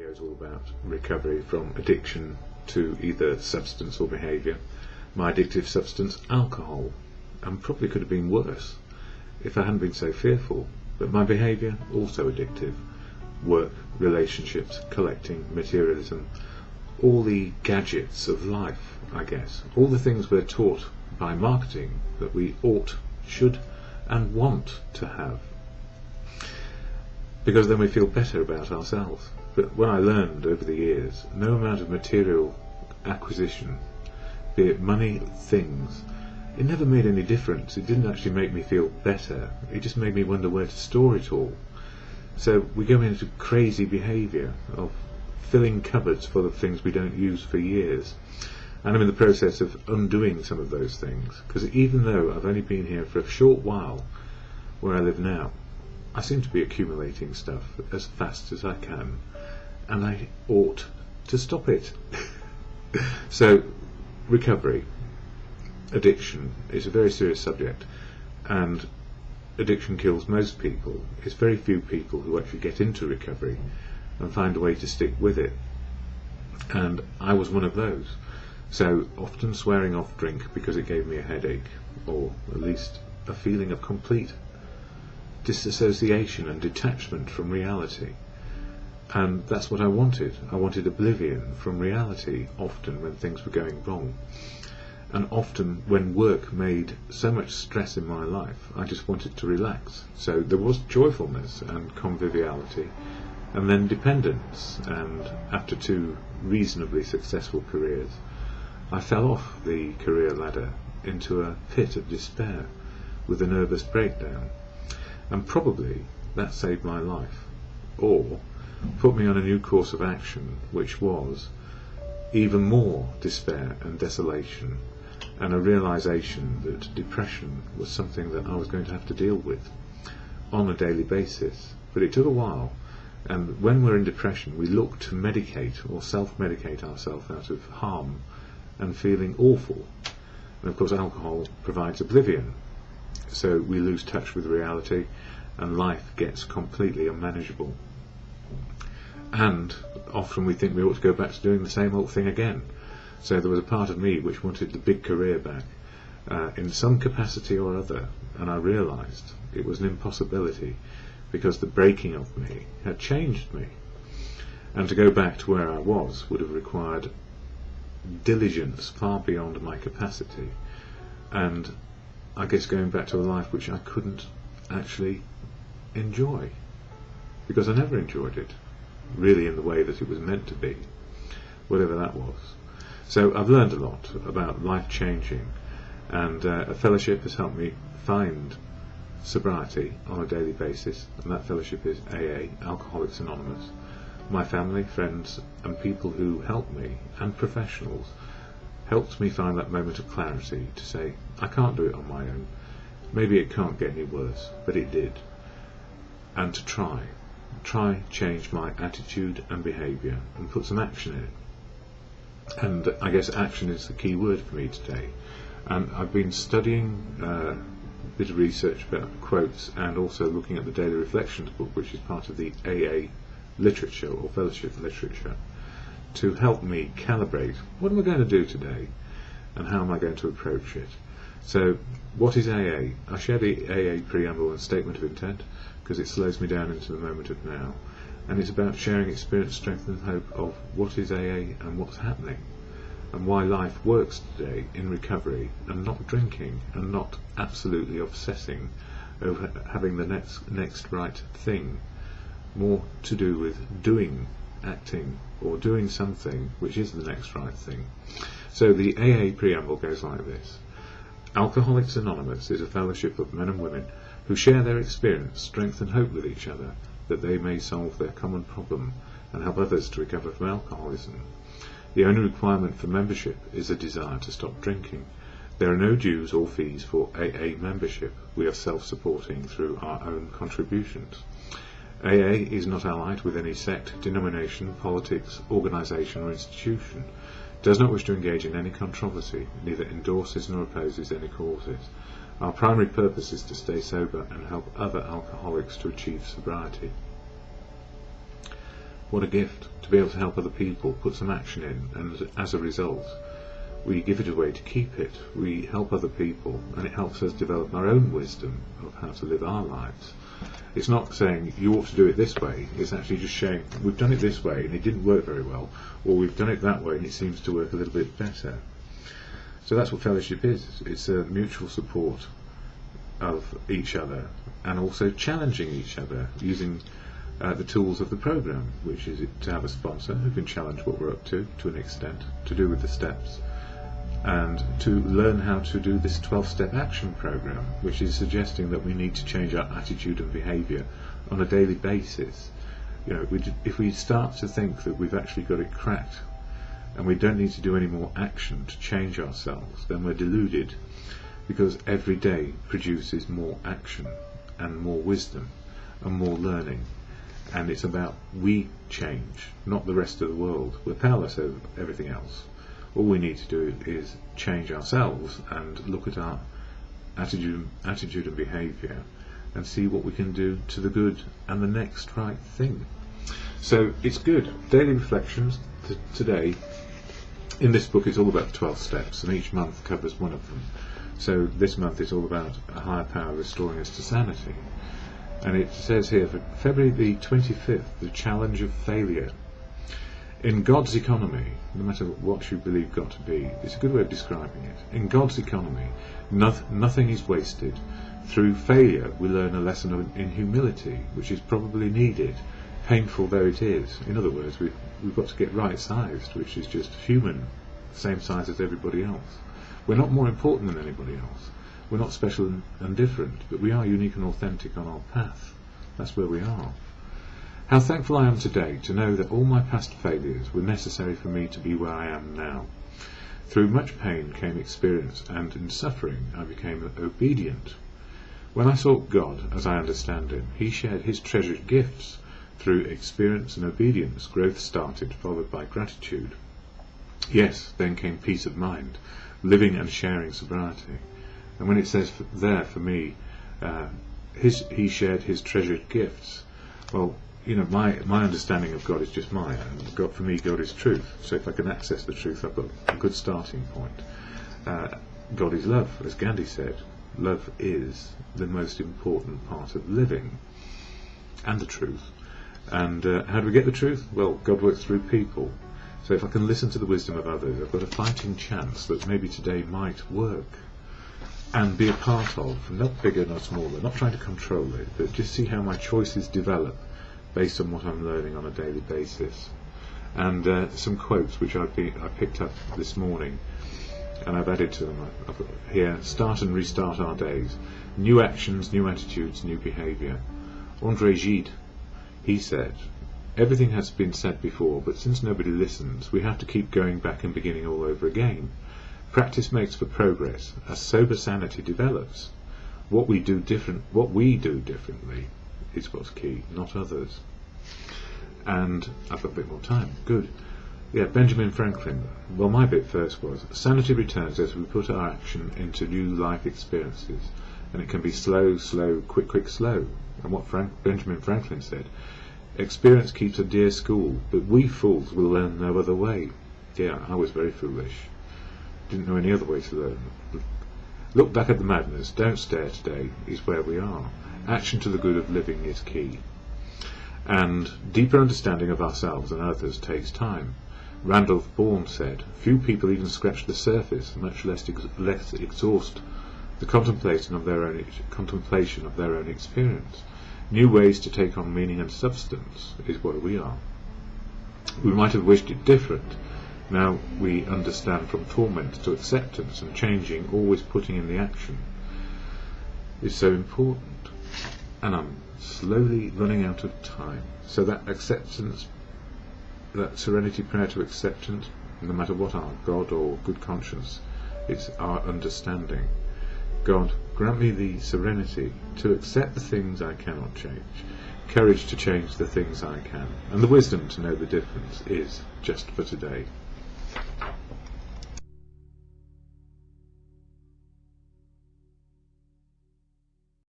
video is all about recovery from addiction to either substance or behaviour. My addictive substance, alcohol, and probably could have been worse if I hadn't been so fearful. But my behaviour, also addictive. Work, relationships, collecting, materialism, all the gadgets of life, I guess. All the things we're taught by marketing that we ought, should and want to have. Because then we feel better about ourselves. But what I learned over the years, no amount of material acquisition, be it money, things, it never made any difference. It didn't actually make me feel better. It just made me wonder where to store it all. So we go into crazy behaviour of filling cupboards full of things we don't use for years. And I'm in the process of undoing some of those things, because even though I've only been here for a short while where I live now, I seem to be accumulating stuff as fast as I can, and I ought to stop it. So, recovery, addiction is a very serious subject, and addiction kills most people. It's very few people who actually get into recovery and find a way to stick with it, and I was one of those. So often swearing off drink because it gave me a headache, or at least a feeling of complete disassociation and detachment from reality. And that's what I wanted. I wanted oblivion from reality, often when things were going wrong. And often when work made so much stress in my life, I just wanted to relax. So there was joyfulness and conviviality, and then dependence. And after 2 reasonably successful careers, I fell off the career ladder into a pit of despair with a nervous breakdown. And probably that saved my life, or put me on a new course of action, which was even more despair and desolation, and a realisation that depression was something that I was going to have to deal with on a daily basis. But it took a while, and when we're in depression we look to medicate or self-medicate ourselves out of harm and feeling awful. And of course alcohol provides oblivion, so we lose touch with reality and life gets completely unmanageable. And often we think we ought to go back to doing the same old thing again. So there was a part of me which wanted the big career back in some capacity or other, and I realised it was an impossibility because the breaking of me had changed me, and to go back to where I was would have required diligence far beyond my capacity, and I guess going back to a life which I couldn't actually enjoy, because I never enjoyed it really in the way that it was meant to be, whatever that was. So I've learned a lot about life changing, and a fellowship has helped me find sobriety on a daily basis, and that fellowship is AA, Alcoholics Anonymous. My family, friends and people who helped me, and professionals, helped me find that moment of clarity to say, I can't do it on my own, maybe it can't get any worse, but it did. And to try change my attitude and behaviour and put some action in it. And I guess action is the key word for me today. And I've been studying a bit of research about quotes, and also looking at the Daily Reflections book, which is part of the AA literature or fellowship literature, to help me calibrate what am I going to do today and how am I going to approach it. So what is AA? I share the AA preamble and statement of intent because it slows me down into the moment of now, and it's about sharing experience, strength and hope of what is AA and what's happening, and why life works today in recovery, and not drinking, and not absolutely obsessing over having the next right thing. More to do with doing, acting, or doing something which is the next right thing. So the AA preamble goes like this. Alcoholics Anonymous is a fellowship of men and women who share their experience, strength and hope with each other, that they may solve their common problem and help others to recover from alcoholism. The only requirement for membership is a desire to stop drinking. There are no dues or fees for AA membership. We are self-supporting through our own contributions. AA is not allied with any sect, denomination, politics, organisation or institution, does not wish to engage in any controversy, neither endorses nor opposes any causes. Our primary purpose is to stay sober and help other alcoholics to achieve sobriety. What a gift to be able to help other people, put some action in, and as a result we give it away to keep it. We help other people, and it helps us develop our own wisdom of how to live our lives. It's not saying you ought to do it this way, it's actually just saying we've done it this way and it didn't work very well, or we've done it that way and it seems to work a little bit better. So that's what fellowship is. It's a mutual support of each other, and also challenging each other using the tools of the program, which is to have a sponsor who can challenge what we're up to an extent, to do with the steps, and to learn how to do this 12-step action program, which is suggesting that we need to change our attitude and behaviour on a daily basis. You know, if we start to think that we've actually got it cracked and we don't need to do any more action to change ourselves, then we're deluded, because every day produces more action and more wisdom and more learning. And it's about we change, not the rest of the world. We're powerless over everything else. All we need to do is change ourselves and look at our attitude and behaviour and see what we can do to the good and the next right thing. So it's good. Daily reflections today. In this book it's all about 12 steps, and each month covers one of them. So this month it's all about a higher power restoring us to sanity. And it says here, for February the 25th, the challenge of failure. In God's economy, no matter what you believe God to be, it's a good way of describing it. In God's economy, nothing is wasted. Through failure, we learn a lesson in humility, which is probably needed, painful though it is. In other words, we've got to get right-sized, which is just human, same size as everybody else. We're not more important than anybody else. We're not special and different, but we are unique and authentic on our path. That's where we are. How thankful I am today to know that all my past failures were necessary for me to be where I am now. Through much pain came experience, and in suffering I became obedient. When I sought God, as I understand Him, He shared His treasured gifts. Through experience and obedience, growth started, followed by gratitude. Yes, then came peace of mind, living and sharing sobriety. And when it says there for me, He shared His treasured gifts, well, you know, my understanding of God is just mine. God, for me, God is truth. So if I can access the truth, I've got a good starting point. God is love, as Gandhi said. Love is the most important part of living, and the truth. And how do we get the truth? Well, God works through people. So if I can listen to the wisdom of others, I've got a fighting chance that maybe today might work, and be a part of, not bigger, not smaller, not trying to control it, but just see how my choices develop based on what I'm learning on a daily basis. And some quotes which I picked up this morning, and I've added to them. I've got here, start and restart our days. New actions, new attitudes, new behaviour. André Gide, he said, everything has been said before, but since nobody listens, we have to keep going back and beginning all over again. Practice makes for progress as sober sanity develops. What we do differently is what's key, not others. And I've got a bit more time. Good. Yeah, Benjamin Franklin. Well, my bit first was, sanity returns as we put our action into new life experiences. And it can be slow, quick, slow. And what Benjamin Franklin said, experience keeps a dear school, but we fools will learn no other way. Yeah, I was very foolish. Didn't know any other way to learn. Look back at the madness, don't stare today, is where we are. Action to the good of living is key. And deeper understanding of ourselves and others takes time. Randolph Bourne said, few people even scratch the surface, much less exhaust the contemplation of their own experience. New ways to take on meaning and substance is what we are. We might have wished it different. Now we understand from torment to acceptance, and changing, always putting in the action, is so important. And I'm slowly running out of time. So that acceptance, that serenity prayer to acceptance, no matter what our God or good conscience, it's our understanding. God, grant me the serenity to accept the things I cannot change, courage to change the things I can, and the wisdom to know the difference is just for today.